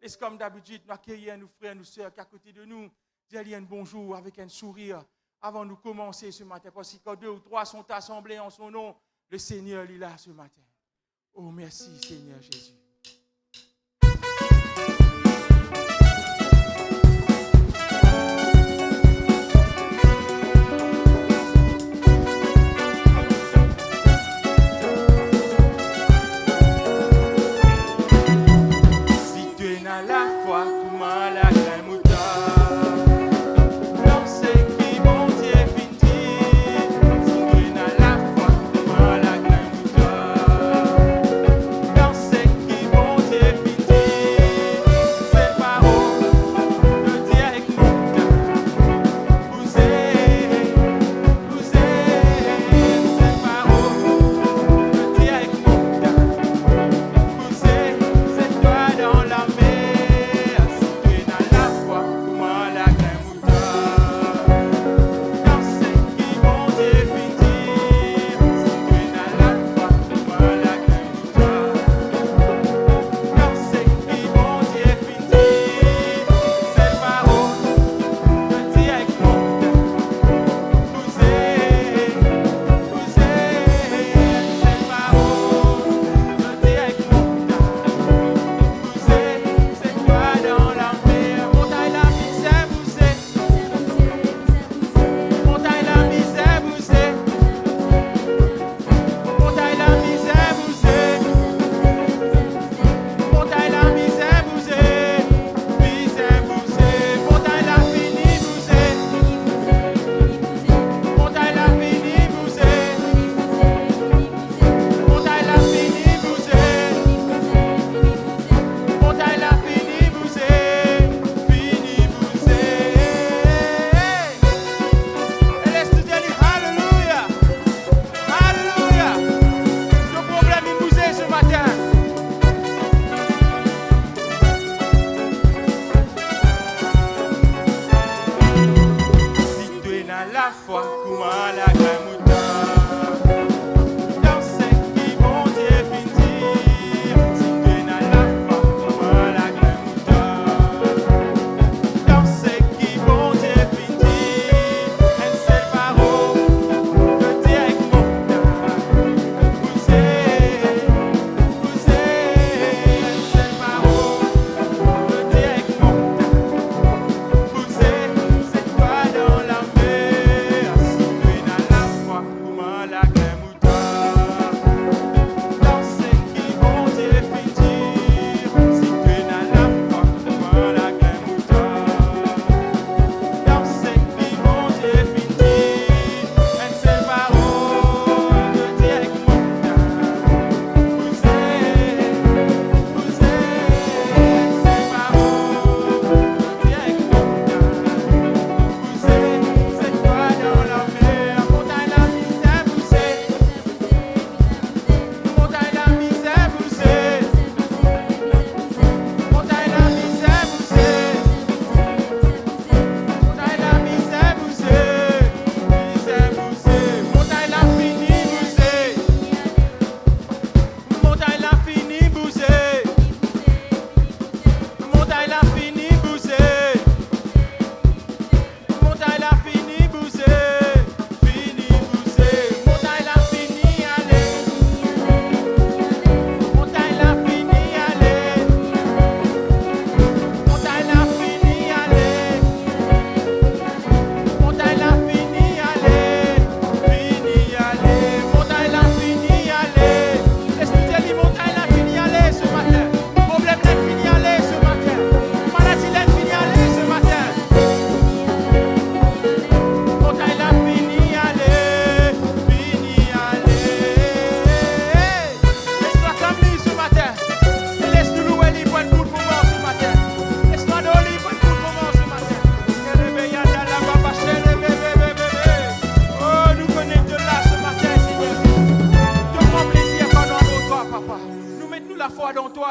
Et comme d'habitude, nous accueillons nos frères, nos sœurs qui sont à côté de nous. Dis un bonjour avec un sourire avant de commencer ce matin. Parce que quand 2 ou 3 sont assemblés en son nom, le Seigneur est là ce matin. Oh, merci Seigneur Jésus.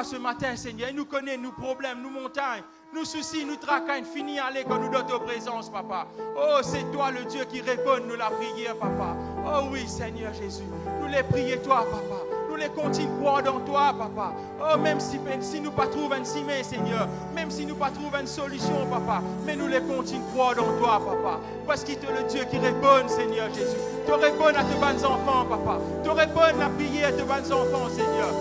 toi ce matin, Seigneur. Et nous connais nos problèmes, nos montagnes, nos soucis, nos tracas, finis à aller quand nous dans ta présence, papa. Oh, c'est toi le Dieu qui répond nous la prière, papa. Oh oui, Seigneur Jésus. Nous les prions, toi, papa. Nous les continuons croire dans toi, papa. Oh, même si nous pas trouvons un ciment, Seigneur. Même si nous pas trouvons une solution, papa. Mais nous les continuons croire dans toi, papa. Parce qu'il est le Dieu qui répond, Seigneur Jésus. Tu réponds à tes bonnes enfants, papa. Tu réponds à la prière de tes bonnes enfants, Seigneur.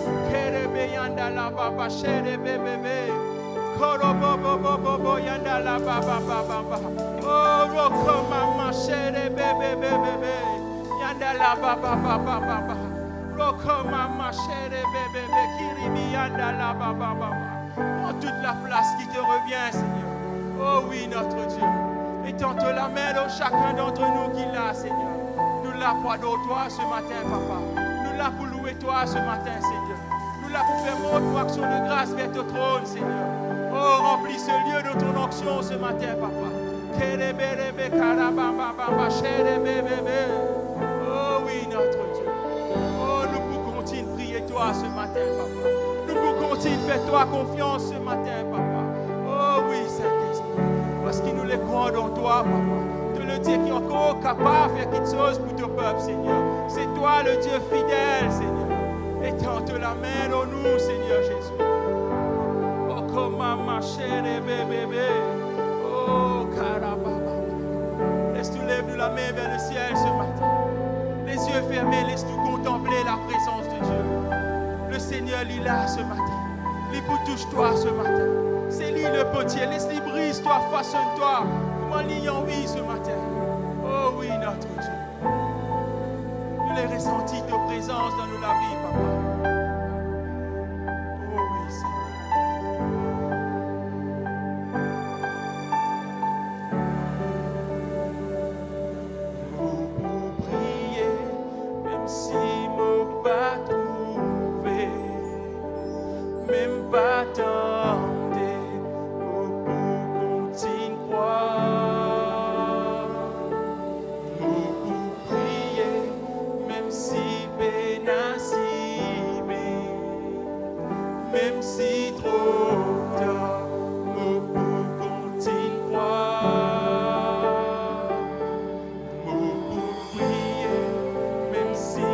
En toute la place qui te revient, Seigneur. Oh oui, notre Dieu. Étends-te la main dans chacun d'entre nous qui l'a, Seigneur. Nous l'a pour adorer toi ce matin, papa. Nous l'a pour louer toi ce matin, Seigneur. Nous l'a pour faire montre action de grâce vers ton trône, Seigneur. Oh, remplis ce lieu de ton onction ce matin, papa. Oh oui, notre Dieu. Oh, nous pouvons continuer de prier toi ce matin, papa. Nous pouvons continuer de faire toi confiance ce matin, papa. Oh oui, Saint-Esprit. Parce qu'il nous les croit dans toi, papa. De le Dieu qui est encore capable de faire quelque chose pour ton peuple, Seigneur. C'est toi le Dieu fidèle, Seigneur. Étends-te la main dans nous, Seigneur Jésus. Oh, comment marcher, bébé. Oh, carababa. Laisse-nous lever la main vers le ciel ce matin. Les yeux fermés, laisse-nous contempler la présence de Dieu. Le Seigneur, il est là ce matin. Il vous touche-toi ce matin. C'est lui le potier. Laisse-lui brise-toi, façonne-toi. Comment il y a envie ce matin. Oh oui, notre Dieu. Nous les ressentis ta présence dans nos vies, papa. Oh oui, Seigneur. Pour prier, même si mon pas trouvé, même pas tendé, pour continuer croire. Pour prier, même si pénacimé, même si trop tard, pour continuer croire. Pour prier, même si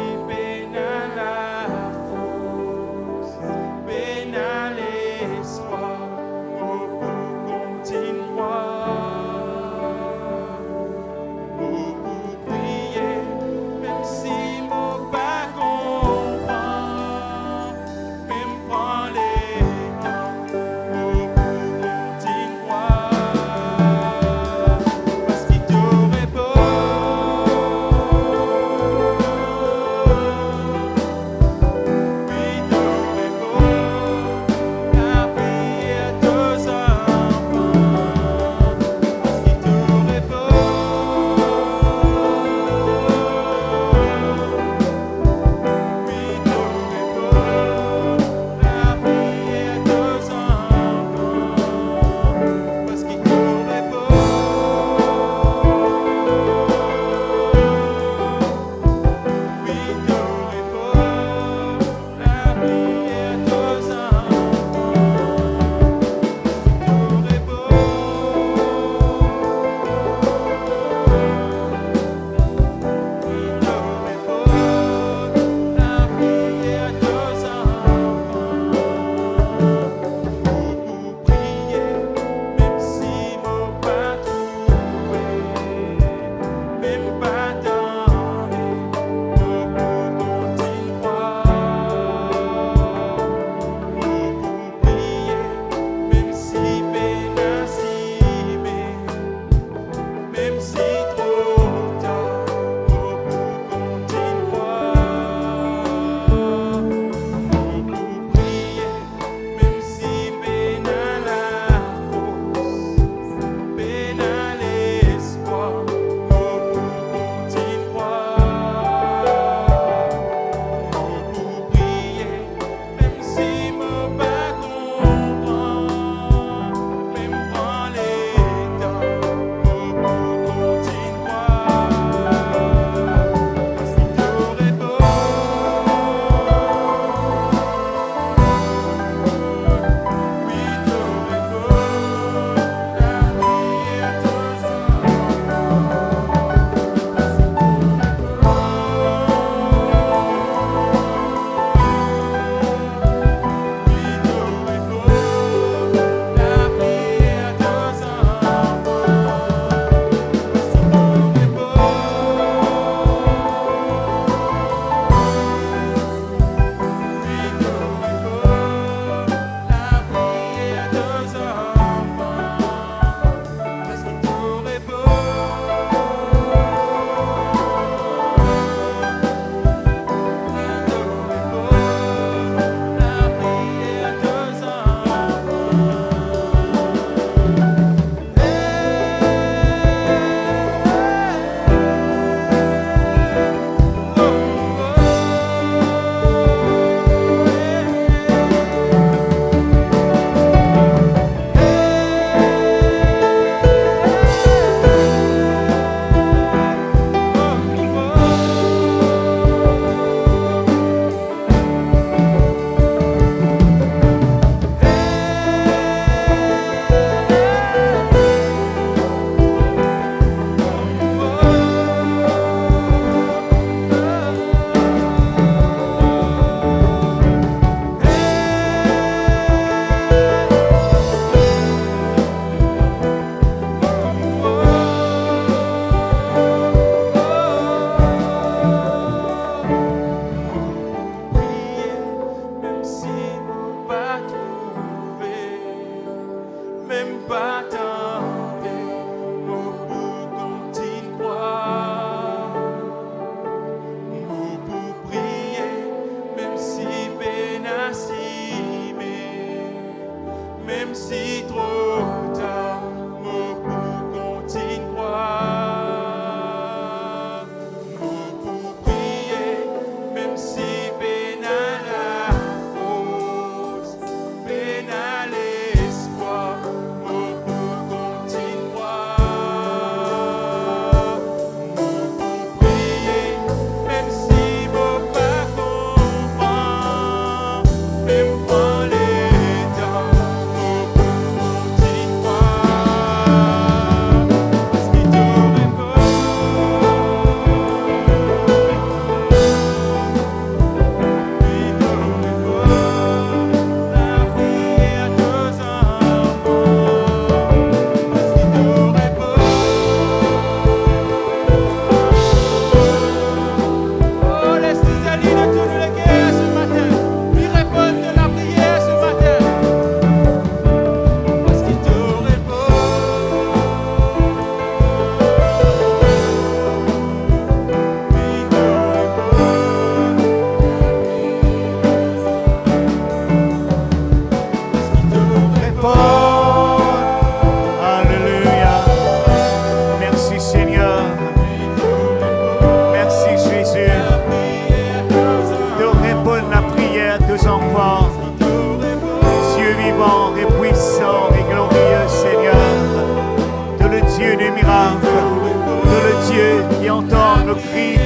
qui entend nos cris.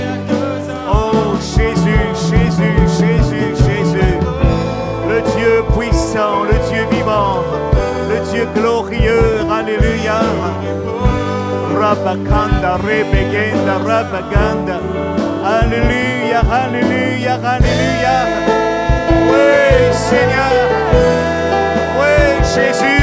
Oh Jésus, Jésus, Jésus, Jésus, le Dieu puissant, le Dieu vivant, le Dieu glorieux, alléluia. Rabakanda, Rebegenda, Rabaganda, alléluia, alléluia, alléluia. Oui, Seigneur, oui, Jésus.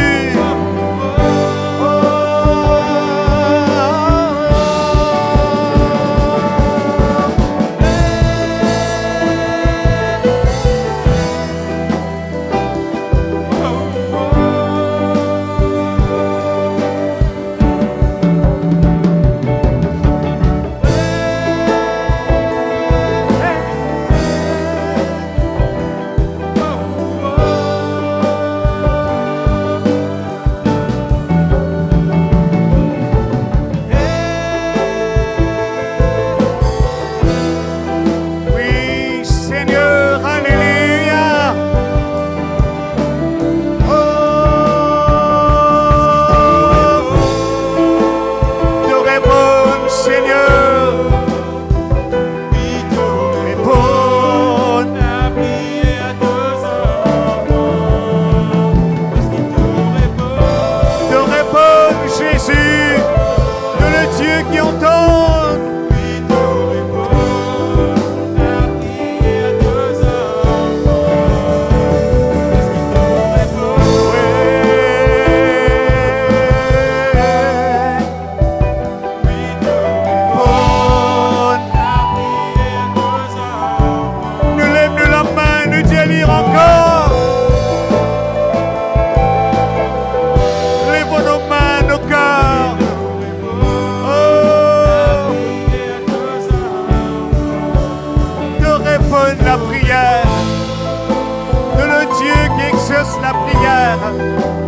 La prière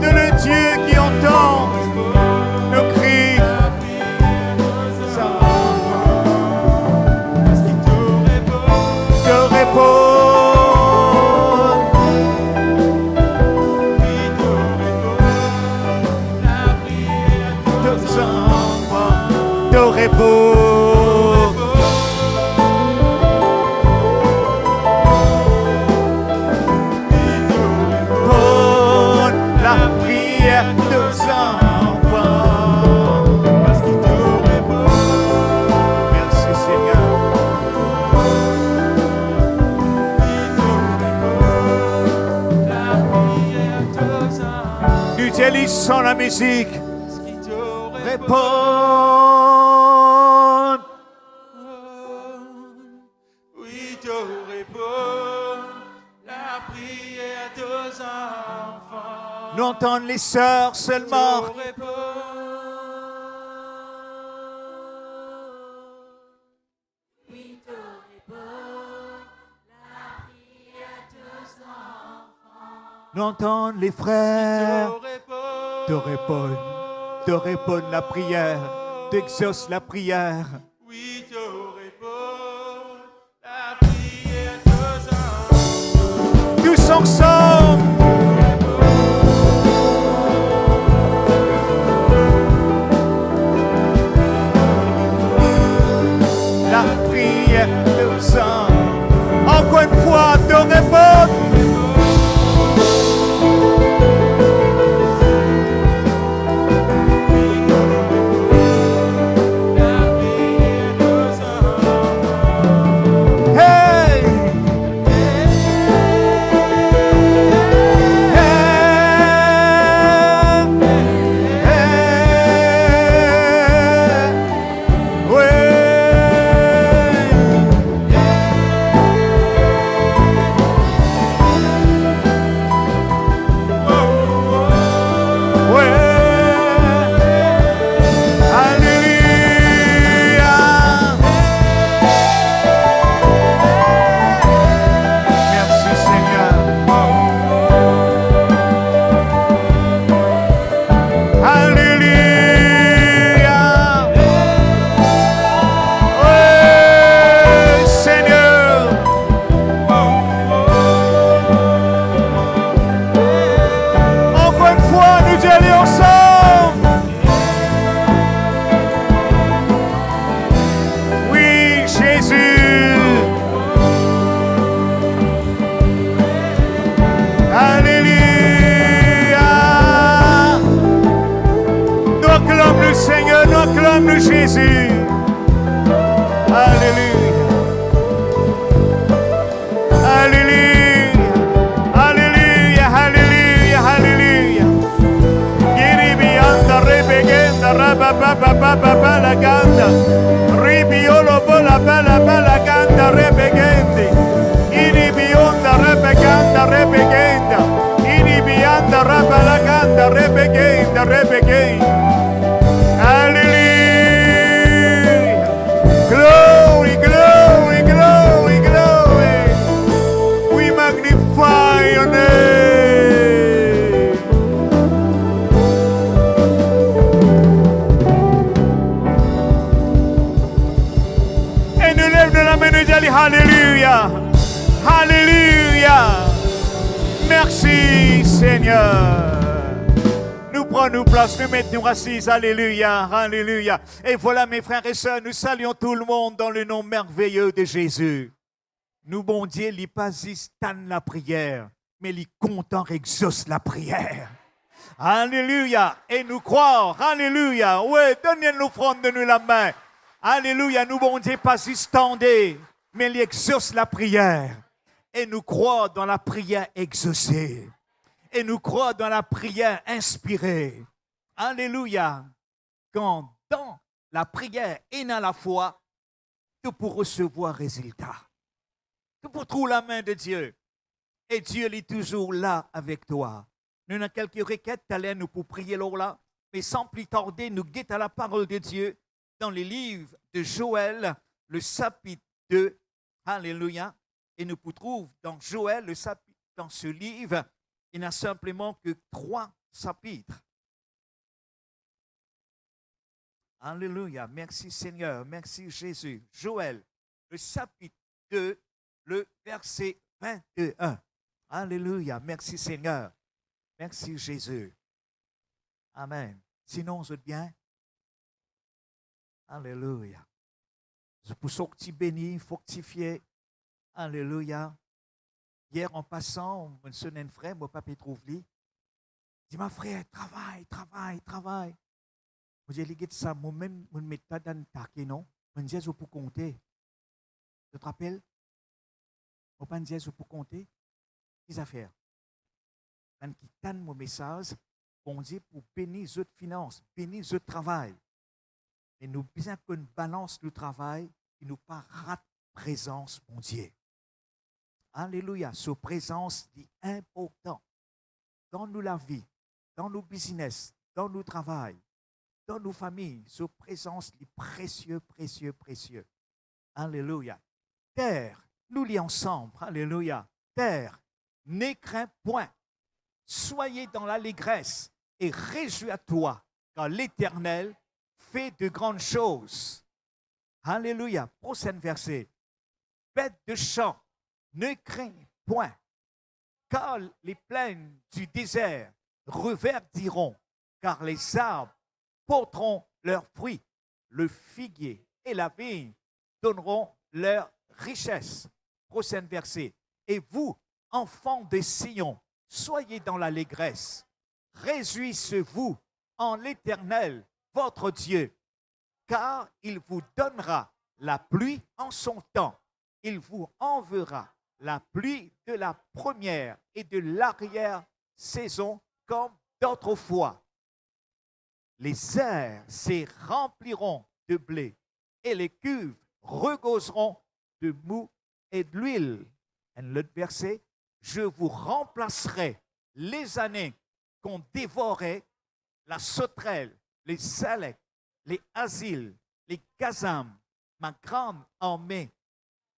de le Dieu qui entend nos cris. Te répond. Tes enfants te répond. Sans la musique, réponds. Oui, te réponds. La prière des enfants. Nous entendons les sœurs seulement. Oui, te réponds. La prière des enfants. Nous entendons les frères. Te répondent la prière, t'exauces la prière. Oui, te réponds, la prière des enfants. Tous ensemble. La prière des enfants. Encore une fois, te répondent. Jésus. Alléluia. Nous acclamons le Seigneur, nous acclamons le Jésus. Alléluia. Alléluia. Alléluia. Alléluia. Alléluia. Giribianda rebegenda rabababababa la ganda. Ribiolo bola bala ganda rebegende. Iribionda rebeganda rebegenda. Iribianda rabalaganda rebegenda rebegenda. Hallelujah. Glory, glory, glory, glory. We magnify your name. Et nous lève de la main de Dieu. Hallelujah. Alléluia. Merci Seigneur. Nous prenons place, nous mettons assis. Alléluia. Alléluia. Et voilà mes frères et sœurs, nous saluons tout le monde dans le nom merveilleux de Jésus. Nous, bon Dieu, il pas stanne la prière, mais il content exauce la prière. Alléluia. Et nous croire. Alléluia. Oui, donnez l'offrande de nous la main. Alléluia. Nous, bon Dieu, pas standé, mais il exauce la prière. Et nous croyons dans la prière exaucée. Et nous croyons dans la prière inspirée. Alléluia. Quand dans la prière et dans la foi, tu peux recevoir résultat. Tu peux trouver la main de Dieu. Et Dieu est toujours là avec toi. Nous avons quelques requêtes, nous pour prier là. Mais sans plus tarder, nous guettons la parole de Dieu dans les livres de Joël, le chapitre 2. Alléluia. Et nous trouvons dans Joël, le chapitre, dans ce livre, il n'y a simplement que 3 chapitres. Alléluia. Merci Seigneur. Merci Jésus. Joël, le chapitre 2, le verset 21. Alléluia. Merci Seigneur. Merci Jésus. Amen. Sinon, vous êtes bien? Alléluia. Je peux sortir béni, fortifié. Alléluia. Hier, en passant, mon son et frère, mon papa trouve lui. Dit, ma frère, travaille. J'ai dit ça, moi-même, je ne mets pas dans le taquet, non? Je dis, je peux compter. Tu te rappelles? Je ne dis, je peux compter. Qu'est-ce à faire? Quand ils donnent mon message, on dit pour bénir les finances, bénir le travail. Et nous besoin qu'on balance le travail et nous pas rate présence, mon Dieu. Alléluia. Cette présence est importante dans nous la vie, dans nos business, dans nos travail, dans nos familles. Cette présence est précieux. Alléluia. Terre, nous lions ensemble. Alléluia. Terre, ne crains point. Soyez dans l'allégresse et réjouis-toi, car l'Éternel fait de grandes choses. Alléluia. Prochain verset. Bêtes de champ, ne craignez point, car les plaines du désert reverdiront, car les arbres porteront leurs fruits, le figuier et la vigne donneront leur richesse. Prochain verset. Et vous, enfants de Sion, soyez dans l'allégresse. Réjouissez-vous en l'Éternel, votre Dieu, car il vous donnera la pluie en son temps. Il vous enverra la pluie de la première et de l'arrière-saison comme d'autrefois. Les airs se rempliront de blé et les cuves regorgeront de mou et de l'huile. Et l'autre verset, je vous remplacerai les années qu'on dévorait, la sauterelle, les salets, les asiles, les gazams, ma grande armée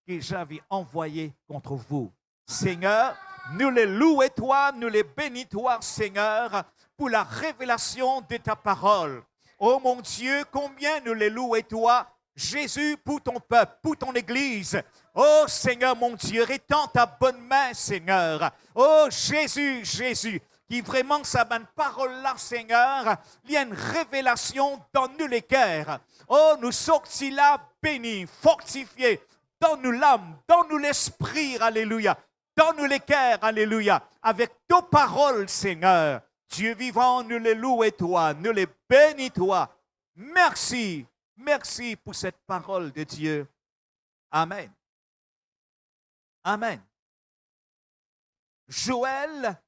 que j'avais envoyée contre vous. Seigneur, nous les louons toi, nous les bénis toi, Seigneur, pour la révélation de ta parole. Oh mon Dieu, combien nous les louons toi, Jésus, pour ton peuple, pour ton Église. Oh Seigneur, mon Dieu, étends ta bonne main, Seigneur. Oh Jésus, qui vraiment sa bonne parole-là, Seigneur, il y a une révélation dans nous les cœurs. Oh, nous sortis là bénis, fortifiés, donne-nous l'âme, donne-nous l'esprit, alléluia. Donne-nous les cœurs, alléluia, avec tes paroles, Seigneur. Dieu vivant, nous les louons toi, nous les bénis toi. Merci, merci pour cette parole de Dieu. Amen. Amen. Joël,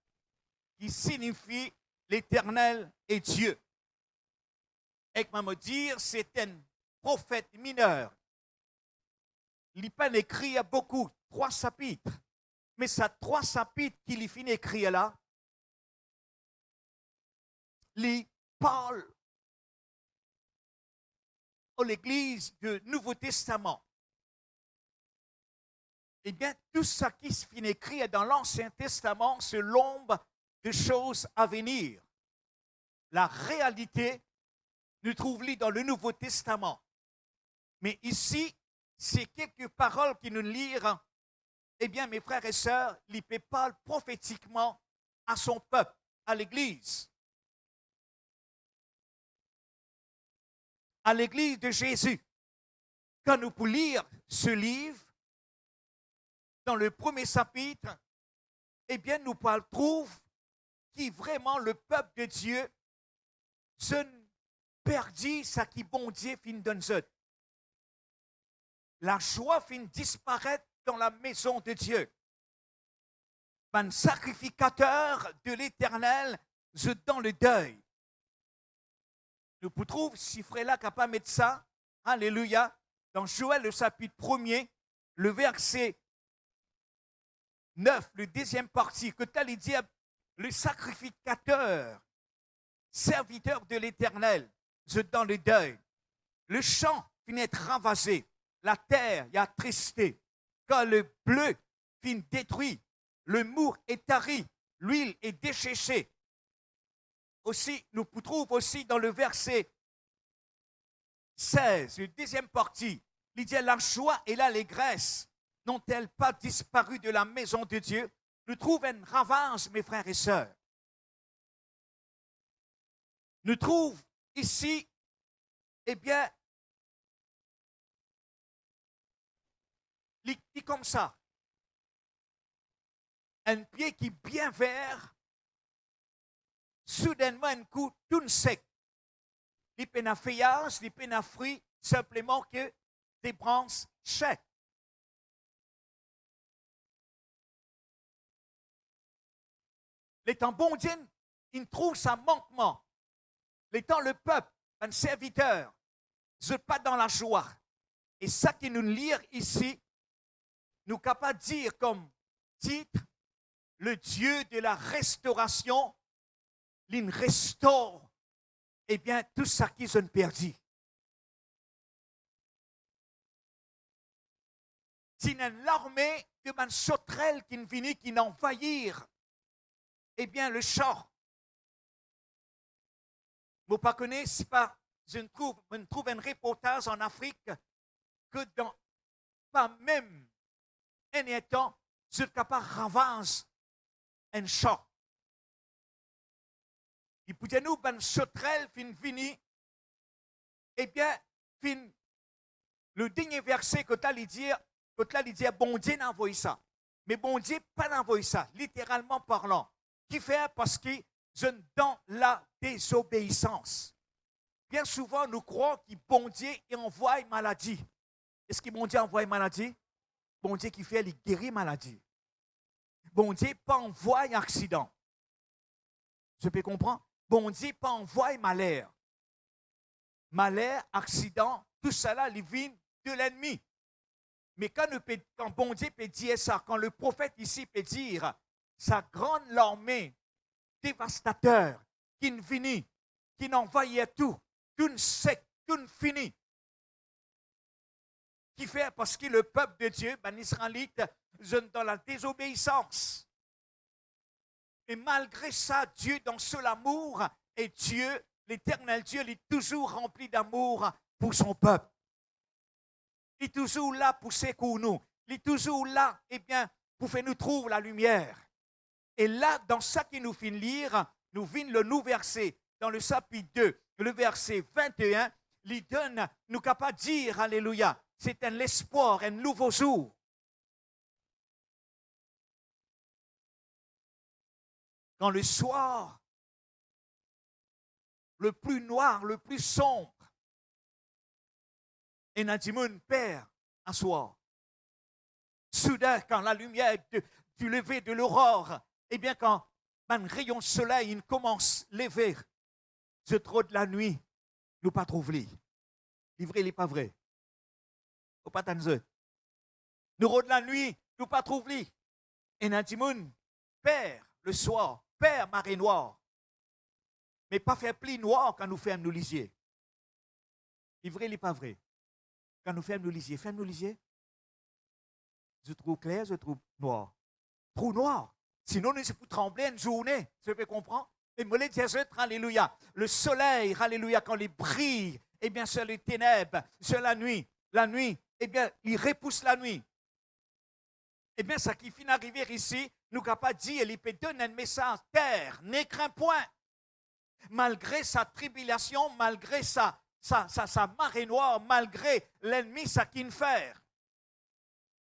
qui signifie l'Éternel est Dieu. Et comment me dire, c'est un prophète mineur. Il n'a pas écrit à beaucoup, 3 chapitres. Mais ces 3 chapitres qu'il finit d'écrire là, il parle à l'Église du Nouveau Testament. Eh bien, tout ce qui se finit d'écrire dans l'Ancien Testament, c'est l'ombre de choses à venir. La réalité, nous trouvons dans le Nouveau Testament. Mais ici, c'est quelques paroles qui nous lirent. Eh bien, mes frères et sœurs, il parle prophétiquement à son peuple, à l'Église. À l'Église de Jésus. Quand nous pouvons lire ce livre, dans le premier chapitre, eh bien, nous trouvons qui vraiment le peuple de Dieu se perdit ce qui bon Dieu fin donne. La joie fin disparaître dans la maison de Dieu. Un sacrificateur de l'Éternel dans le deuil. Nous pouvons trouver, si frère là capable de mettre ça, alléluia, dans Joël le chapitre 1er, le verset 9, le deuxième partie, que tu allais dire, le sacrificateur, serviteur de l'Éternel, dans le deuil. Le champ finit d'être ravagé, la terre y a attristé. Quand le bleu finit détruit, le mou est tari, l'huile est déséchée. Aussi, nous trouvons aussi dans le verset 16, la deuxième partie, il dit la joie et l'allégresse n'ont-elles pas disparu de la maison de Dieu? Nous trouvons un ravage, mes frères et sœurs. Nous trouvons ici, eh bien, dit comme ça, un pied qui est bien vert, soudainement un coup tout sec. Il n'y a pas de feuillage, il n'y a pas de fruits, simplement que des branches sèches. Les temps bon Dieu, il trouve sa manquement. Les temps le peuple, un serviteur, ne pas dans la joie. Et ça qui nous lit ici, nous sommes capables de dire comme titre, le Dieu de la restauration, il restaure, eh bien, tout ça qui sont perdus. C'est une armée de man sauterelles qui vient, qui envahir, eh bien, le champ. Vous ne connaissez pas, je trouve un reportage en Afrique que dans pas même un temps, je suis capable de ravager un champ. Et pour nous, une sauterelle fin fini, eh bien, fin, le dernier verset que tu as dit, bon Dieu n'a envoyé ça. Mais bon Dieu pas envoyé ça, littéralement parlant. Qui fait parce qu'ils sont dans la désobéissance. Bien souvent, nous croyons que bon Dieu envoie une maladie. Est-ce que bon Dieu envoie une maladie? Bon Dieu qui fait, il guérit maladie. Bon Dieu pas envoie un accident. Je peux comprendre? Bon Dieu pas envoie un malheur. Malheur, accident, tout cela, il vient de l'ennemi. Mais quand bon Dieu peut dire ça, quand le prophète ici peut dire sa grande armée dévastateur qui finit, qui envahit tout sec, tout fini. Qui fait parce que le peuple de Dieu, ben, l'Israélite, sont dans la désobéissance. Et malgré ça, Dieu, dans son amour, et Dieu, l'éternel Dieu, il est toujours rempli d'amour pour son peuple. Il est toujours là pour secouer nous. Il est toujours là, eh bien, pour faire nous trouver la lumière. Et là, dans ça qui nous fait lire, nous vient le nouveau verset, dans le chapitre 2, le verset 21, il donne, nous capable de dire, alléluia, c'est un espoir, un nouveau jour. Quand le soir, le plus noir, le plus sombre, et Nadimoun perd un soir. Soudain, quand la lumière du lever de l'aurore, eh bien, quand un rayon de soleil il commence à lever, je trouve la nuit, nous pas trouver. C'est vrai, il n'est pas vrai. Faut pas t'en nous rôde la nuit, nous pas trouver. Et Nadimoun perd le soir, perd marée noire. Mais pas faire pli noir quand nous faisons nous lisier. C'est vrai, il n'est pas vrai. Quand nous faisons nous lisier, je trouve clair, je trouve noir. Trop noir. Sinon, nous sommes pour trembler une journée. Tu peux comprendre? Et me dire, alléluia. Le soleil, alléluia, quand il brille, eh bien, sur les ténèbres, sur la nuit, eh bien, il repousse la nuit. Eh bien, ça qui finit d'arriver ici, nous ne pouvons pas dire, il peut donner un message, terre, ne crains point. Malgré sa tribulation, malgré sa marée noire, malgré l'ennemi, ça qui faire.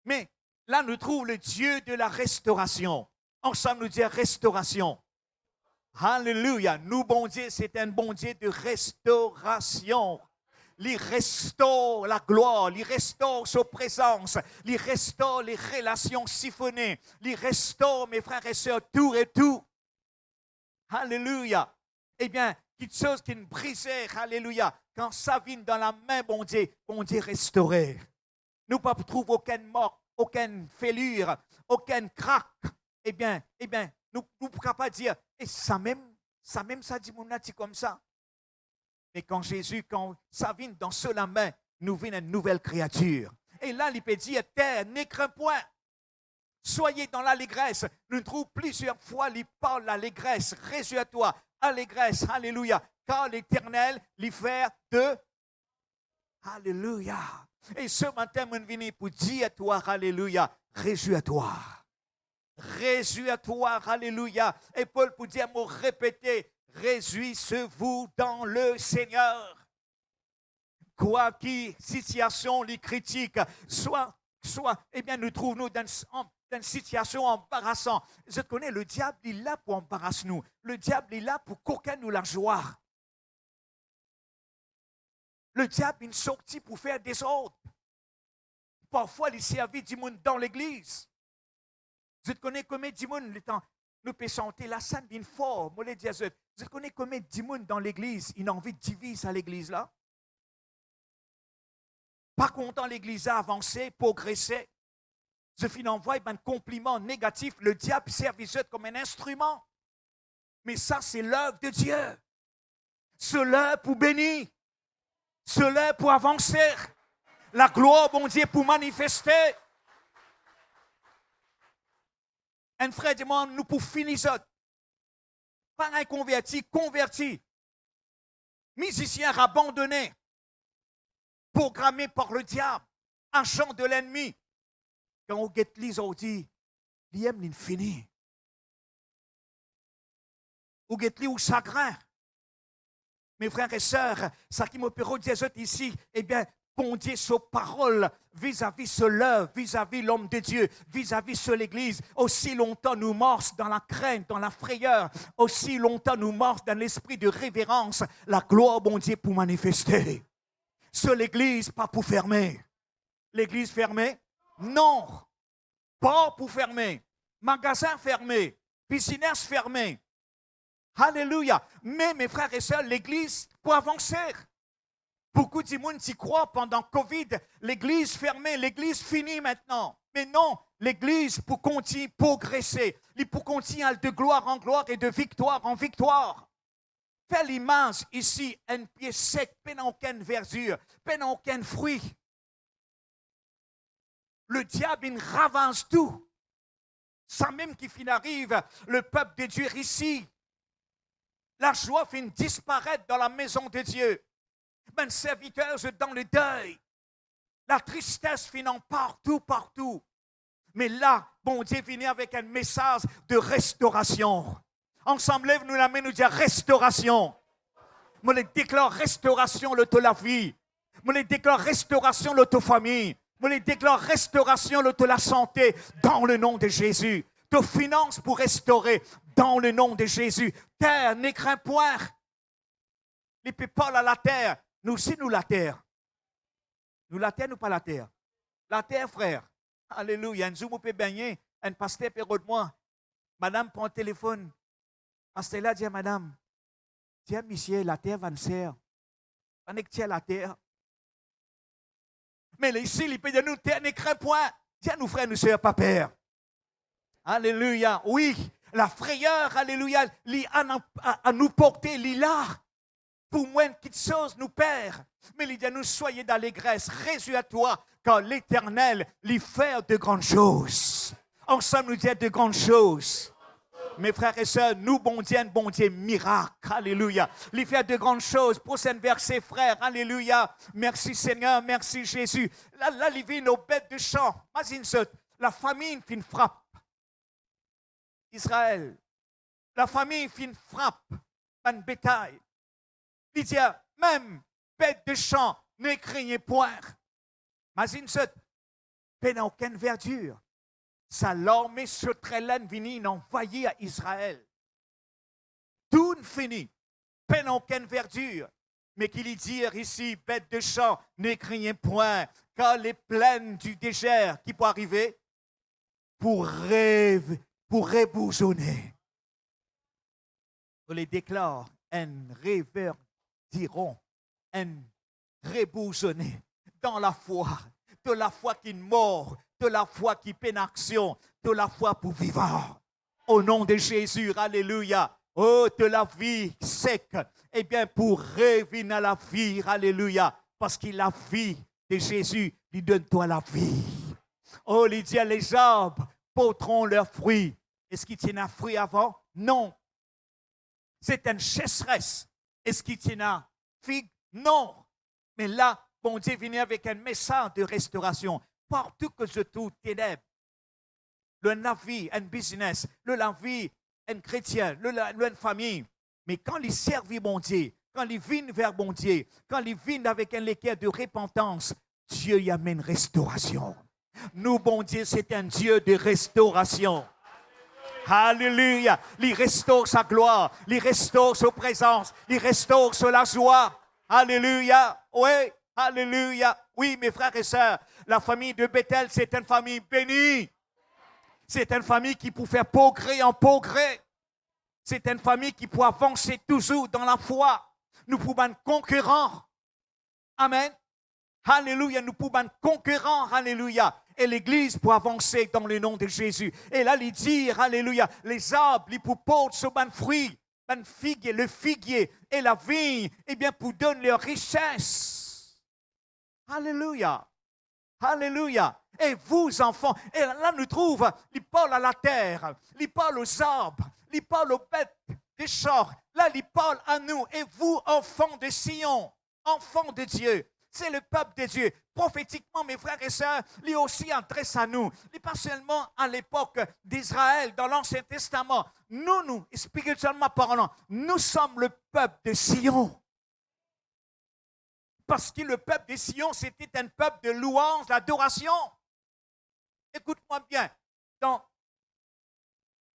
Mais là, nous trouvons le Dieu de la restauration. Ensemble, nous disons restauration. Alléluia. Nous, bon Dieu, c'est un bon Dieu de restauration. Il restaure la gloire, il restaure sa présence, il restaure les relations siphonnées, il restaure, mes frères et sœurs, tout et tout. Alléluia. Eh bien, quelque chose qui nous brisait, alléluia, quand ça vient dans la main, bon Dieu restauré. Nous ne trouvons aucune mort, aucune fêlure, aucun crack. Eh bien, nous ne pouvons pas dire, et ça même, ça dit mon ati comme ça. Mais quand Jésus, quand ça vient dans la main, nous vient une nouvelle créature. Et là, il peut dire, terre, ne crains point. Soyez dans l'allégresse. Nous trouvons plusieurs fois, il parle l'allégresse. Réjouis-toi, allégresse, alléluia. Car l'Éternel, l'hiver de... Alléluia. Et ce matin, je viens pour dire à toi, alléluia, réjouis-toi. Réjouis-toi, alléluia. Et Paul pour dire, me répéter, réjouissez-vous dans le Seigneur. Quoi qu'il situation les critiques, soit, eh bien, nous trouvons dans une situation embarrassante. Je connais, le diable, il est là pour embarrasser nous. Le diable est là pour qu'aucun nous la joie. Le diable est sorti pour faire des ordres. Parfois, il servit du monde dans l'église. Je connais combien de monde, nous peut chanter la sainte d'une fort. Je connais combien de monde dans l'église, il a envie de diviser à l'église là. Pas content l'église a avancé, progressé. Je finis envoyer un compliment négatif. Le diable servit comme un instrument. Mais ça, c'est l'œuvre de Dieu. C'est l'œuvre pour bénir. C'est l'œuvre pour avancer. La gloire, bon Dieu, pour manifester. Un frère demande, nous pour finir ça. Pas un converti. Musicien abandonné. Programmé par le diable. Agent de l'ennemi. Quand on get les on dit, l'IM n'est fini. On get les au chagrin. Mes frères et sœurs, ça qui me peut redire ici, eh bien, bon Dieu, sa parole vis-à-vis ce l'œuvre, vis-à-vis l'homme de Dieu, vis-à-vis ce l'Église, aussi longtemps nous morce dans la crainte, dans la frayeur, aussi longtemps nous morce dans l'esprit de révérence, la gloire, bon Dieu, pour manifester. Ce l'Église, pas pour fermer. L'Église fermée? Non. Pas pour fermer. Magasin fermé. Business fermé. Alléluia. Mais mes frères et sœurs, l'Église pour avancer. Beaucoup de monde s'y croient pendant Covid. L'Église fermée, l'Église finie maintenant. Mais non, l'Église pour continuer, progresser. Pour continuer de gloire en gloire et de victoire en victoire. Fais l'image ici, un pied sec, peine aucune verdure, peine aucun fruit. Le diable, il ravage tout. Ça même qui fin arrive, le peuple de Dieu ici. La joie finit disparaître dans la maison de Dieu. Ben, serviteurs dans le deuil. La tristesse finit partout. Mais là, bon Dieu vient avec un message de restauration. Ensemble, lève nous la main, nous dire restauration. Moi, je déclare restauration de la vie. Je les déclare restauration de ta famille. Je les déclare restauration de la santé dans le nom de Jésus. De finances pour restaurer dans le nom de Jésus. Terre, ne crains point. Les people à la terre. Nous aussi, nous la terre. Nous la terre, nous pas la terre. La terre, frère. Alléluia. Un jour, vous pouvez baigner. Un pasteur peut de moi. Madame prend le téléphone. Pasteur là dit à madame, tiens, monsieur, la terre va nous servir. On est que la terre. Mais ici, il peut dire, nous, terre, ne crains point. Tiens, nous, frères, nous sœurs, pas peur. Alléluia. Oui, la frayeur, alléluia, à nous porter, là. Pour moins quelque chose nous perd. Mais il dit, nous soyez d'allégresse, réjouis à toi, car l'Éternel lui fait de grandes choses. Ensemble, nous disons de grandes choses. Mes frères et sœurs, nous, bon Dieu, miracle. Alléluia. Il fait de grandes choses. Prochain verset, frère. Alléluia. Merci Seigneur, merci Jésus. Là, il vit nos bêtes de champ. Imagine ça. La famine fait une frappe. Israël. La famine fait une frappe. Un bétail. Il dit, même bête de champ, ne craignez point. Imagine ça. Peine aucune verdure. Sa l'armée sauterelle vient envahir à Israël. Tout fini. Peine aucune verdure. Mais qu'il dit ici, bête de champ, ne craignez point, car les plaines du désert qui peuvent arriver pour rebousonner. On les déclare, un rêveur diront, un rebousonner dans la foi, de la foi qui mord, de la foi qui peine action, de la foi pour vivre. Au nom de Jésus, alléluia. Oh, de la vie sec, eh bien, pour revenir à la vie, alléluia. Parce que la vie de Jésus lui donne toi la vie. Oh, il dit, les arbres porteront leurs fruits. Est-ce qu'il tient un fruit avant? Non. C'est une chasseresse. Est-ce qu'il tient un figue? Non. Mais là, bon Dieu vient avec un message de restauration. Partout que je trouve ténèbres, le navire, un business, le navire, un chrétien, une famille. Mais quand ils servent bon Dieu, quand ils viennent vers bon Dieu, quand ils viennent avec un équerre de repentance, Dieu y amène restauration. Nous, bon Dieu, c'est un Dieu de restauration. Alléluia. Il restaure sa gloire, il restaure sa présence, il restaure la joie. Alléluia. Oui, alléluia. Oui, mes frères et sœurs, la famille de Bethel, c'est une famille bénie. C'est une famille qui peut faire progrès en progrès. C'est une famille qui peut avancer toujours dans la foi. Nous pouvons être concurrents. Amen. Alléluia. Nous pouvons être concurrents. Alléluia. Et l'Église peut avancer dans le nom de Jésus. Et là, il dit, alléluia, les arbres, ils peuvent porter ce bon fruit, le figuier et la vigne, eh bien, pour donner leur richesse. Alléluia. Alléluia. Et vous, enfants, et là, nous trouvons, il parle à la terre, il parle aux arbres, il parle aux bêtes des champs. Là, il parle à nous. Et vous, enfants de Sion, enfants de Dieu, c'est le peuple de Dieu. Prophétiquement, mes frères et sœurs, lui aussi adresse à nous. Et pas seulement à l'époque d'Israël, dans l'Ancien Testament. Nous, spirituellement parlant, nous sommes le peuple de Sion. Parce que le peuple de Sion, c'était un peuple de louange, d'adoration. Écoute-moi bien. Quand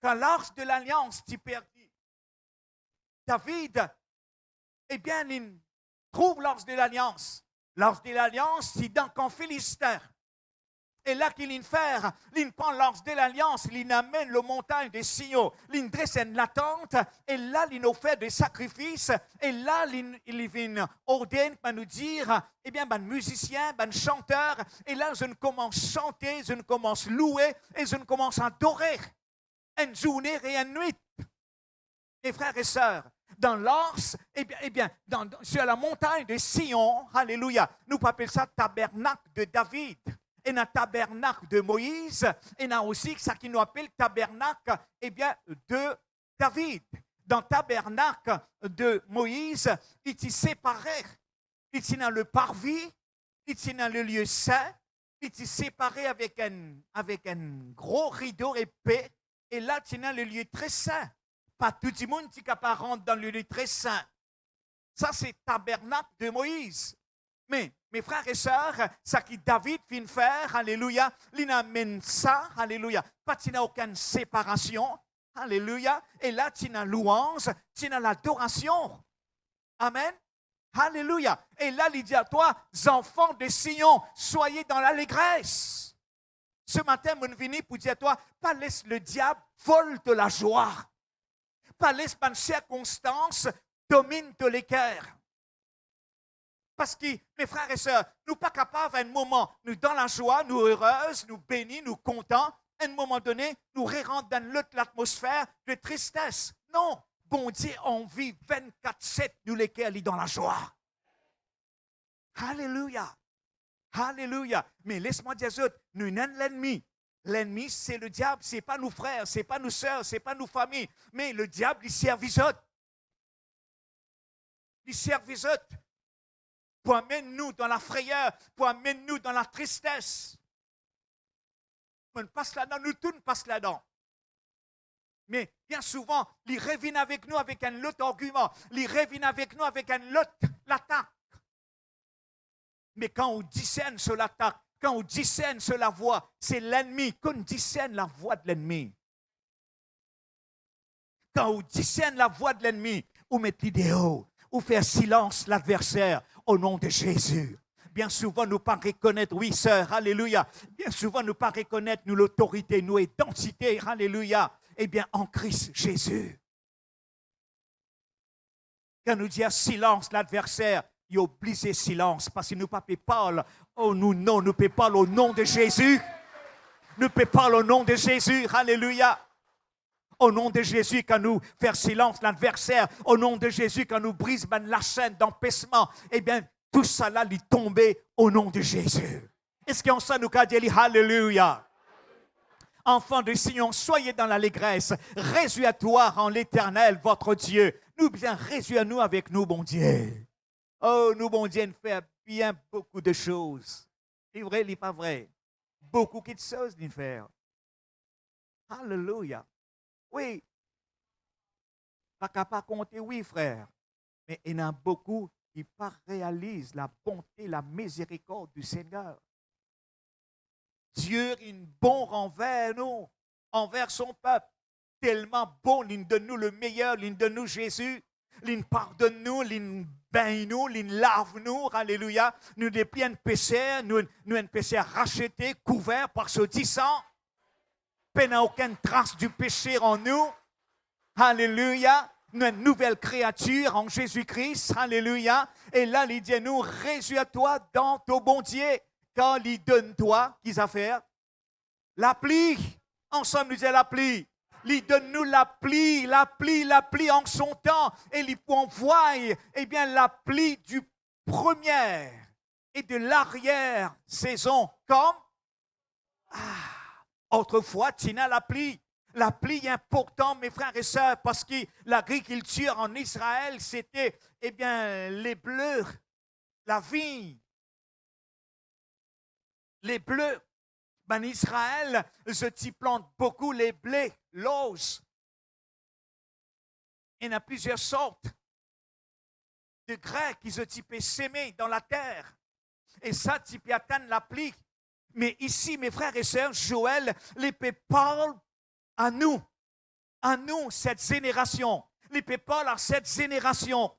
l'arche de l'Alliance s'y perdit, David, eh bien, il trouve l'arche de l'Alliance. L'arche de l'Alliance, c'est dans le camp philistin. Et là qu'il fait, il prend l'arche de l'Alliance, il amène le montagne de Sion, il dresse une tente, et là, il nous fait des sacrifices, et là, il vient ordonner, nous dire, eh bien, ben musicien, ben chanteur, et là, je ne commence à chanter, je ne commence à louer, et je ne commence à adorer. Une journée et une nuit. Mes frères et sœurs, dans l'Ars, sur la montagne de Sion, alléluia, nous appelons ça tabernacle de David. Et dans le tabernacle de Moïse, et dans aussi ça qui nous appelle tabernacle, eh bien, de David. Dans le tabernacle de Moïse, il s'est séparé. Il était dans le parvis, il était dans le lieu saint, il s'est séparé avec un gros rideau épais, et là, il est dans le lieu très saint. Pas tout le monde qui est capable de rentrer dans le lieu très saint. Ça, c'est le tabernacle de Moïse. Mais, mes frères et sœurs, ça qui David vient faire, alléluia, il amène ça, alléluia. Pas qu'il n'y a aucune séparation, alléluia. Et là, tu as louange, tu as l'adoration. Amen. Alléluia. Et là, il dit à toi, enfants de Sion, soyez dans l'allégresse. Ce matin, mon venu pour dire à toi, pas laisse le diable vol de la joie. Pas laisse une circonstance domine de les cœurs. Parce que, mes frères et sœurs, nous ne sommes pas capables à un moment, nous dans la joie, nous heureuses, nous bénis, nous contents. À un moment donné, nous rentrons dans l'atmosphère de tristesse. Non, bon Dieu, on vit 24/7, nous lesquels dans la joie. Alléluia. Alléluia. Mais laisse-moi dire ça, nous n'avons l'ennemi. L'ennemi, c'est le diable, ce n'est pas nos frères, ce n'est pas nos sœurs, ce n'est pas nos familles. Mais le diable, il servit ça. Il servit ça. Pour amener nous dans la frayeur, pour amener nous dans la tristesse. On passe là-dedans, nous tous passons là-dedans. Mais bien souvent, il revient avec nous avec un autre argument. Il revient avec nous avec un autre l'attaque. Mais quand on discerne sur l'attaque, quand on discerne sur la voix, c'est l'ennemi. Quand on discerne la voix de l'ennemi. Quand on discerne la voix de l'ennemi, on met l'idéal, on fait silence l'adversaire au nom de Jésus. Bien souvent, nous ne pas reconnaître, oui, sœur, alléluia. Bien souvent, nous ne pas reconnaître nous l'autorité, nous identité, alléluia. Eh bien, en Christ Jésus. Quand nous disons silence l'adversaire, il oblige silence parce que nous ne parlons pas. Oh, nous ne pouvons pas au nom de Jésus. Nous ne pouvons pas au nom de Jésus, alléluia. Au nom de Jésus, quand nous faisons silence l'adversaire, au nom de Jésus, quand nous brisons la chaîne d'empêchement, eh bien, tout ça là, il tombe au nom de Jésus. Est-ce qu'on sait nous dire Alléluia? Enfants de Sion, soyez dans l'allégresse, réjouis-toi en l'Éternel, votre Dieu. Nous bien réjouis-nous avec nous, bon Dieu. Oh, nous, bon Dieu, nous fait bien beaucoup de choses. C'est vrai, il n'est pas vrai. Beaucoup de choses nous faire. Alléluia. Oui, pas capable de compter, oui, frère. Mais il y en a beaucoup qui ne réalisent la bonté, la miséricorde du Seigneur. Dieu est bon envers nous, envers son peuple. Tellement bon, il donne nous le meilleur, il donne nous Jésus. Il pardonne nous, il baigne nous, il lave nous, alléluia. Nous n'avons plus un péché, nous un péché racheté, couvert par ce dit sang. Il n'y a aucune trace du péché en nous. Alléluia. Nous sommes une nouvelle créature en Jésus-Christ. Alléluia. Et là, il dit à nous, réjouis-toi dans ton bon Dieu. Quand il donne toi, qu'est-ce à faire? La pluie. Ensemble, nous disons la pluie. Il donne nous la pluie en son temps. Et il envoie, eh bien, la pluie du premier et de l'arrière-saison. Comme autrefois, tu n'as la pluie. La pluie est importante, mes frères et sœurs, parce que l'agriculture en Israël, c'était, eh bien, les bleus, la vigne. Les bleus. En Israël, je plante beaucoup les blés, l'ose. Il y en a plusieurs sortes de grains qui se peux s'aimer dans la terre. Et ça, tu peux atteindre la pluie. Mais ici, mes frères et sœurs, Joël, les parle à nous, cette génération. Les parle à cette génération.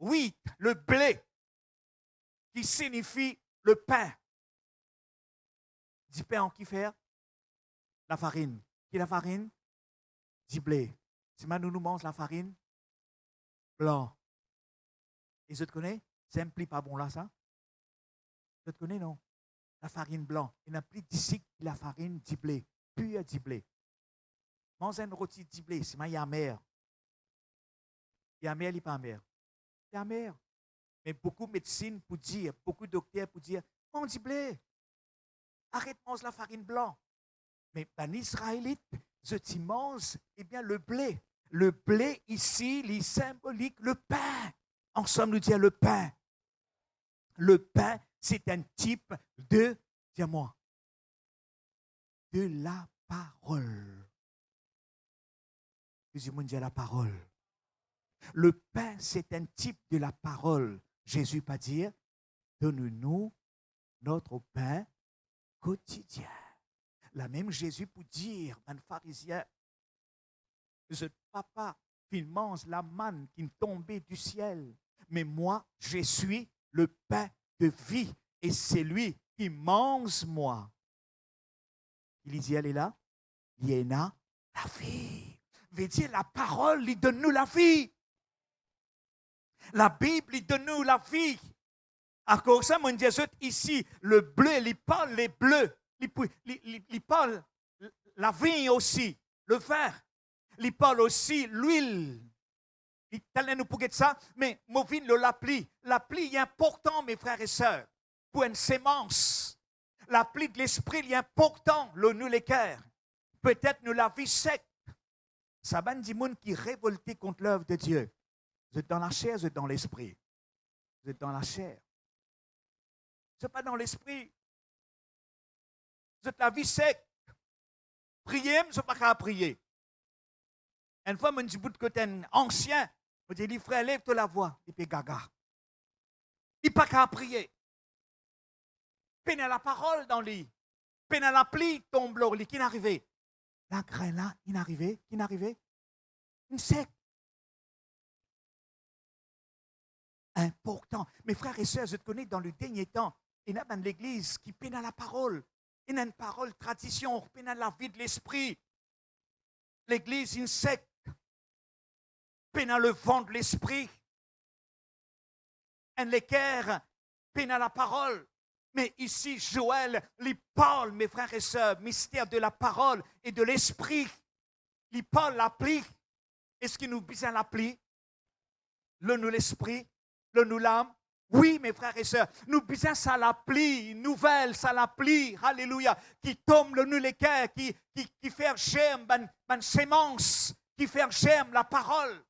Oui, le blé, qui signifie le pain. Du pain en qui faire? La farine. Qui est la farine? Du blé. Si maintenant nous mange la farine blanc. Et je te connais? C'est un pli pas bon là, ça? Je te connais, non? La farine blanc. Il n'y a plus d'ici que la farine du blé. Pure du blé. Mange un rôti du blé, c'est il y a amer. Il y a amer, il n'est pas amer. C'est amer. Mais beaucoup de médecine pour dire, beaucoup de docteurs pour dire, mange du blé. Arrête de manger la farine blanche. Mais en Israélite, je mange, eh bien, le blé. Le blé ici, il symbolique le pain. Ensemble, nous disons le pain. Le pain, c'est un type de, dis-moi, de la parole. Dis-moi, dis la parole. Le pain, c'est un type de la parole. Jésus pas dire, donne-nous notre pain quotidien. La même Jésus pour dire, un pharisien, ce papa qui mange la manne qui tombait du ciel, mais moi, je suis le pain de vie et c'est lui qui mange moi. Il dit, elle est là, il y en a la vie. Veut dire, la parole, il donne nous la vie. La Bible, il donne nous la vie. À cause de ça, mon Dieu, ici, le bleu, il parle les bleus. Il parle la vigne aussi, le vin. Il parle aussi l'huile. Il t'a nous pour ça, mais movine le l'appli. L'appli est important, mes frères et sœurs, pour une sémence. L'appli de l'esprit est important, le nous les cœurs. Peut-être nous la vie sec. Ça va dire monde qui révolté contre l'œuvre de Dieu. Vous êtes dans la chair, vous êtes dans l'esprit. Vous êtes dans la chair. Vous n'êtes pas dans l'esprit. Vous êtes la vie sec. Prier, je ne sais pas qu'à prier. Une fois, je dis bout de côté ancien, je dis, frère, lève-toi la voix. Il fait gaga. Il n'y a pas qu'à prier. Peine la parole dans le lit. Peine la pli tombe l'or, qui n'arrivait. La graine là, il n'arrivait. Qui n'arrivait? Une sec. Important. Mes frères et sœurs, je te connais dans le dernier temps. Il y a dans l'église qui peine la parole. Il y a une parole, tradition, peine la vie de l'esprit. L'église, une secte. Peine le vent de l'esprit. Un l'équerre, peine la parole. Mais ici, Joël, il parle, mes frères et sœurs, mystère de la parole et de l'esprit. Il parle l'appli. Est-ce qu'il nous besoin l'appli? Le nous l'esprit, le nous l'âme. Oui, mes frères et sœurs, nous besoin ça l'appli, nouvelle, ça l'appli, alléluia, qui tombe le nous l'équerre, qui fait germe, ban sémence, qui fait germe la parole.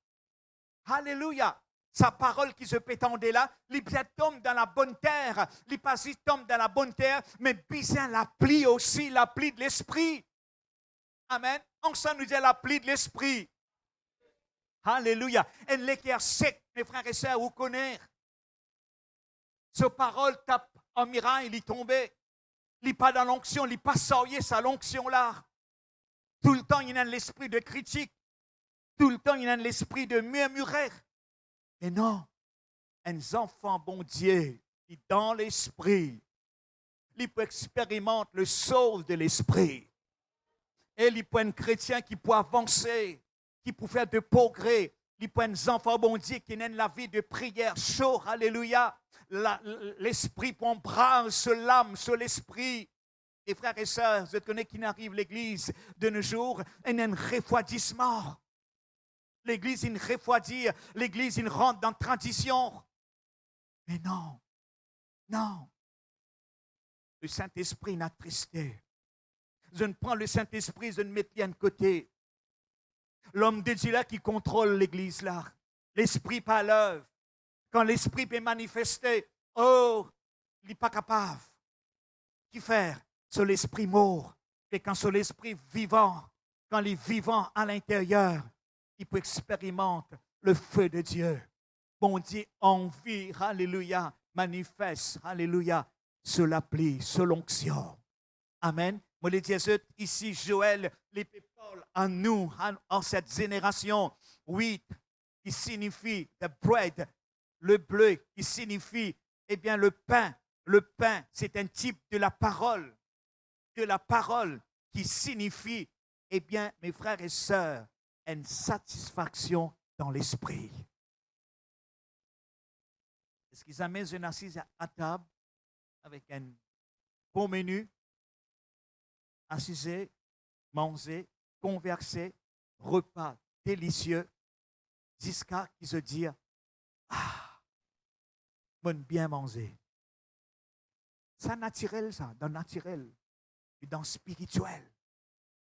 Alléluia. Sa parole qui se pétendait là, les bien tombe dans la bonne terre, les passis tombent dans la bonne terre, mais bien l'appli aussi, l'appli de l'esprit. Amen. On s'en nous dit l'appli de l'esprit. Alléluia. Et l'équerre sec, mes frères et sœurs, vous connaissez. Sa parole tape en miraille, il est tombé. Il n'est pas dans l'onction, il n'est pas saillé sa l'onction là. Tout le temps, il y a l'esprit de critique. Tout le temps, il y a l'esprit de murmurer. Mais non, un enfant bon Dieu qui dans l'esprit, il peut expérimenter le sauve de l'esprit. Et il peut un chrétien qui peut avancer, qui peut faire de progrès. Il peut un enfant bon Dieu qui n'a la vie de prière chaud, alléluia. L'esprit prend bras sur l'âme, sur l'esprit. Et frères et sœurs, vous connaissez qui n'arrive l'église de nos jours, il y a un refroidissement. L'église, il refroidit. L'église, il rentre dans la tradition. Mais non, non. Le Saint-Esprit n'a attristé. Je ne prends le Saint-Esprit, je ne mets rien de côté. L'homme de Dieu là qui contrôle l'église là. L'Esprit par l'œuvre. Quand l'Esprit peut manifester, oh, il n'est pas capable. Qu'y faire? Sur l'Esprit mort. Et quand sur l'Esprit vivant, quand il est vivant à l'intérieur, il peut expérimenter le feu de Dieu. Bon Dieu, envie, alléluia, manifeste, alléluia, sur l'appli, sur l'onction. Amen. Moi, les Jésus, ici, Joël, les Paul, en nous, en cette génération, wheat, qui signifie the bread, le bleu, qui signifie, eh bien, le pain. Le pain, c'est un type de la parole qui signifie, eh bien, mes frères et sœurs, une satisfaction dans l'esprit. Est-ce qu'ils amènent une assise à table avec un bon menu, assisé, manger, converser, repas délicieux, jusqu'à qui se dit ah, bon bien manger. Ça naturel, ça, dans naturel et dans spirituel.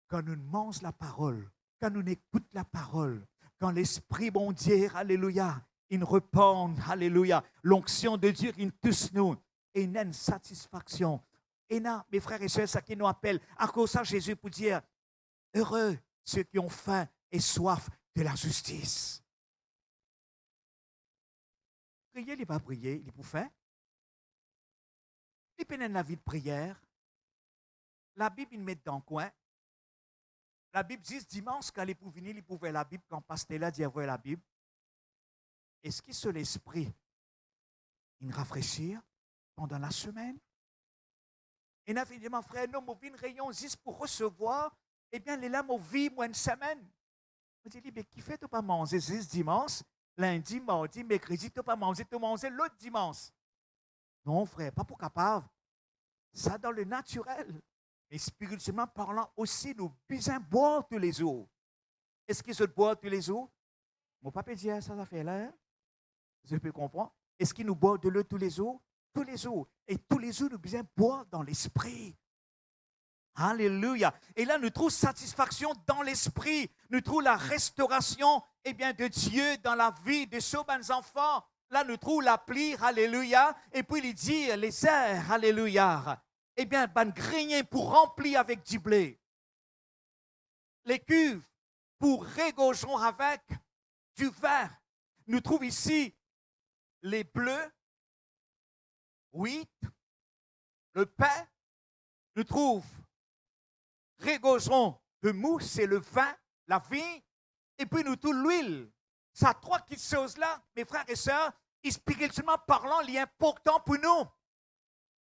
Quand nous mangeons la parole, quand nous écoutons la parole, quand l'Esprit bon Dieu, alléluia, il répond, alléluia, l'onction de Dieu, il touche nous, et il y a une satisfaction. Et là, mes frères et sœurs, ça qui nous appelle, à cause de ça, Jésus pour dire, heureux ceux qui ont faim et soif de la justice. Prier, il n'est pas prier, il est pour faim. Et puis, dans la vie de prière, la Bible, il met dans le coin. La Bible dit dimanche, quand il pour venir, il pouvait la Bible, quand pasteur là dit avoir la Bible. Est-ce que sur l'esprit, il rafraîchir pendant la semaine? Et n'a dit, mon frère, non, mon rayon juste pour recevoir, eh bien, les là, mon vie, moi, une semaine. Je dis, mais qui fait, tu pas manger juste dimanche, lundi, mardi, mercredi, tu pas manger l'autre dimanche. Non, frère, pas pour capable. Ça dans le naturel. Et spirituellement parlant aussi, nous besoin boire tous les jours. Est-ce qu'ils se boivent tous les jours? Mon papa dit ça fait là. Hein? Je peux comprendre. Est-ce qu'il nous boit de l'eau tous les jours? Tous les jours. Et tous les jours, nous besoin boire dans l'esprit. Alléluia. Et là, nous trouvons satisfaction dans l'esprit. Nous trouvons la restauration de Dieu dans la vie de ces enfants. Là, nous trouvons la pluie. Alléluia. Et puis, il dit les airs. Alléluia. Ben grenier pour remplir avec du blé. Les cuves pour régorger avec du vin. Nous trouvons ici les bleus, wheat, le pain. Nous trouvons régorgeront de mousse, c'est le vin, la vigne, et puis nous trouvons l'huile. Ça, trois petites choses-là, mes frères et sœurs, spirituellement parlant, il est important pour nous.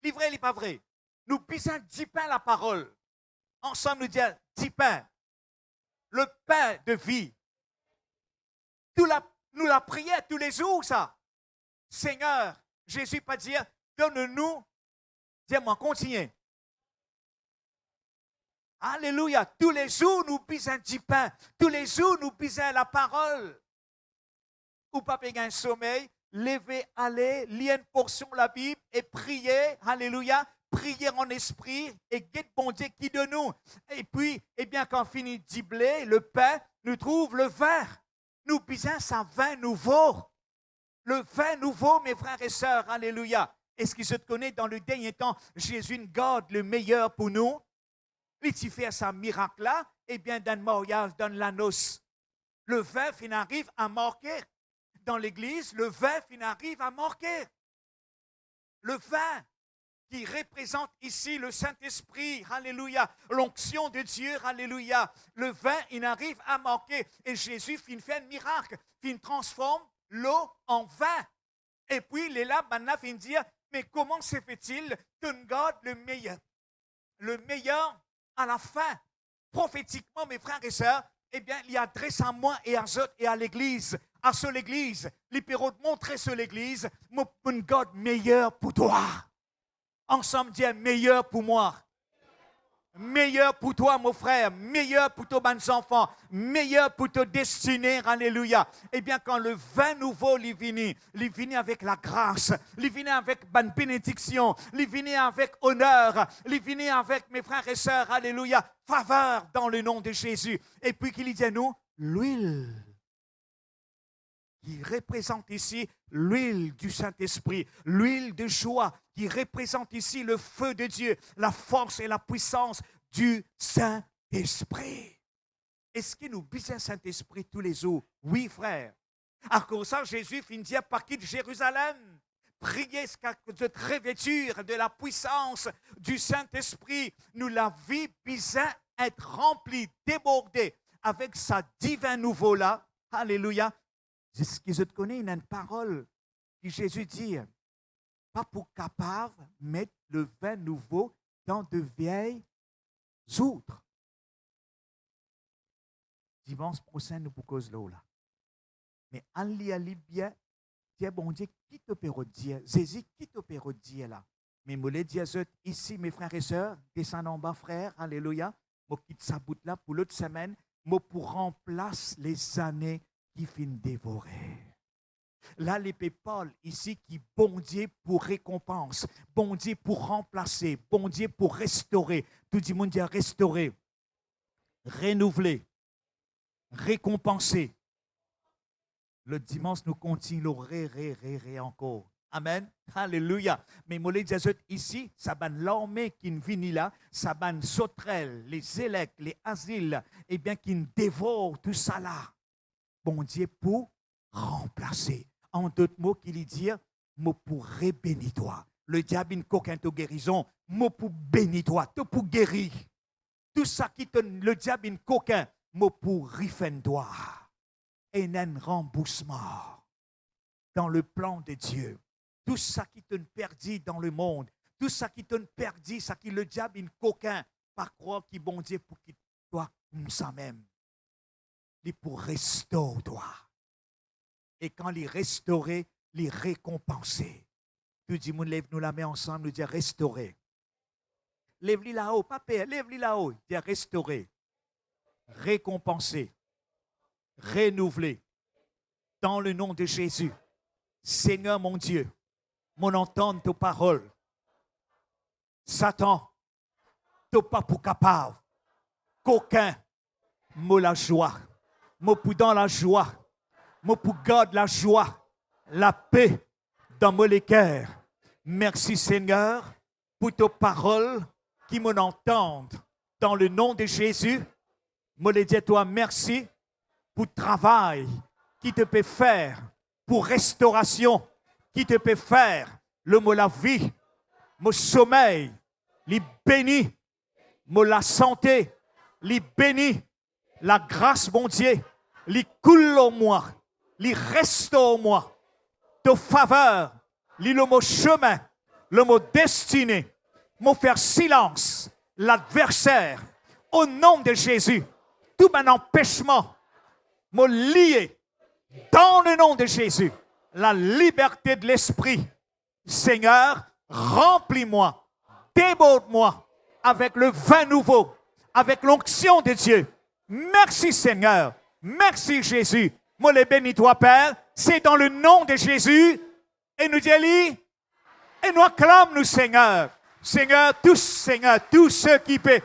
C'est vrai, il n'est pas vrai. Nous puissions dire la parole. Ensemble, nous disons 10 pains. Le pain de vie. Nous la prière tous les jours, ça. Seigneur, Jésus pas dire, donne-nous. Dis-moi, continuez. Alléluia. Tous les jours, nous puissions 10 pains. Tous les jours, nous puissions la parole. Ou pas payer un sommeil, lever, aller, lire une portion de la Bible et prier. Alléluia. Prier en esprit et guette bon Dieu qui de nous. Et puis, quand on finit de blé, le pain, nous trouve le vin. Nous puisons ça vin nouveau. Le vin nouveau, mes frères et sœurs, alléluia. Est-ce qu'il se connaît dans le dernier temps, Jésus garde le meilleur pour nous? Il fait ça miracle-là, dans le mariage, dans la noce. Le vin arrive à marquer. Dans l'église, le vin arrive à marquer. Le vin qui représente ici le Saint-Esprit, alléluia, l'onction de Dieu, alléluia. Le vin, il arrive à marquer. Et Jésus fait un miracle, il transforme l'eau en vin. Et puis, il est là, maintenant, il dit, mais comment se fait-il qu'on garde le meilleur à la fin? Prophétiquement, mes frères et sœurs, il adresse à moi et à eux et à l'église. À ce l'église, les péros de montrer sur l'église, mon God meilleur pour toi. Ensemble, dire meilleur pour moi. Meilleur pour toi, mon frère. Meilleur pour tous mes enfants. Meilleur pour ta destinée. Alléluia. Quand le vin nouveau, il vient avec la grâce. Il vient avec une bénédiction. Il vient avec honneur. Il vient avec, mes frères et sœurs, alléluia, faveur dans le nom de Jésus. Et puis qu'il dit à nous, l'huile. Qui représente ici l'huile du Saint-Esprit, l'huile de joie, qui représente ici le feu de Dieu, la force et la puissance du Saint-Esprit. Est-ce que nous bisons le Saint-Esprit tous les jours? Oui, frère. À cause de ça, Jésus finit par quitter Jérusalem. Priez de revêtir de la puissance du Saint-Esprit. Nous, la vie, besoin être remplie, débordée avec sa divin nouveau-là. Alléluia. C'est ce que je te connais, il y a une parole que Jésus dit, pas pour capable de mettre le vin nouveau dans de vieilles outres. Dimanche prochain, nous pour cause l'eau là. Mais allez bien, Dieu bon Dieu, qui te peut dire, Jésus, qui te peut dire là. Mais je le dis ici, mes frères et sœurs, descendez en bas, frères, alléluia, je quitte sa bout là pour l'autre semaine, je pour remplacer les années qui finit dévorer. Là, les Paul ici qui bon Dieu pour récompense, bon Dieu pour remplacer, bon Dieu pour restaurer. Tout le monde dit restaurer, renouveler, récompenser. Le dimanche, nous continuons encore. Amen. Alléluia. Mais moi, les Jésus ici, ça va l'armée qui vient là, ça va sauterelles, les élèves, les asiles, qui dévorent tout ça là. Bon Dieu pour remplacer. En d'autres mots, qu'il dit, moi pour bénir toi. Le diable, il coquin de guérison. Moi, pour bénir toi, pour guérir. Tout ça qui te, le diable, il coquin. Moi, pour rifen toi. Et un remboursement dans le plan de Dieu. Tout ça qui te perdit dans le monde. Tout ça qui te perdit, ça qui le diable, il coquin. Par croire qu'il bon Dieu pour qu'il toi comme ça même. Il pour restaurer toi. Et quand il restaurer, il récompenser. Tu dis, lève-nous la main ensemble, nous dire restaurer. Lève-lui là-haut, papa, lève-lui là-haut. Dire restaurer, récompenser, renouveler. Dans le nom de Jésus. Seigneur mon Dieu, mon entendre tes paroles. Satan, t'es pas pour capable. Qu'aucun mot la joie. Mot pour dans la joie. Mot pour garder la joie. La paix dans mon cœur. Merci Seigneur pour tes paroles qui m'entendent. Dans le nom de Jésus, je le dis à toi merci pour le travail qui te peut faire, pour restauration qui te peut faire. Le mot la vie, mon sommeil, les bénis, mon la santé, les bénis, la grâce, mon Dieu, les coule en moi, les restaure en moi. De faveur, le mot chemin, le mot destiné, mon faire silence, l'adversaire, au nom de Jésus, tout mon empêchement, me lier, dans le nom de Jésus, la liberté de l'esprit. Seigneur, remplis-moi, déborde-moi avec le vin nouveau, avec l'onction de Dieu. Merci Seigneur, merci Jésus. Moi les bénis toi Père, c'est dans le nom de Jésus. Et nous disons, et nous acclamons nous Seigneur. Seigneur, tous ceux qui peuvent,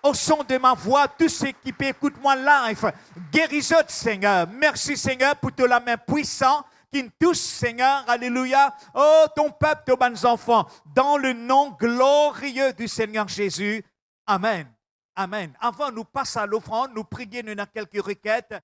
au son de ma voix, tous ceux qui peuvent écouter moi live, guérissez Seigneur. Merci Seigneur pour te la main puissante qui nous touche Seigneur. Alléluia. Oh ton peuple, tes bons enfants, dans le nom glorieux du Seigneur Jésus. Amen. Amen. Avant nous passer à l'offrande, nous prions, nous avons quelques requêtes.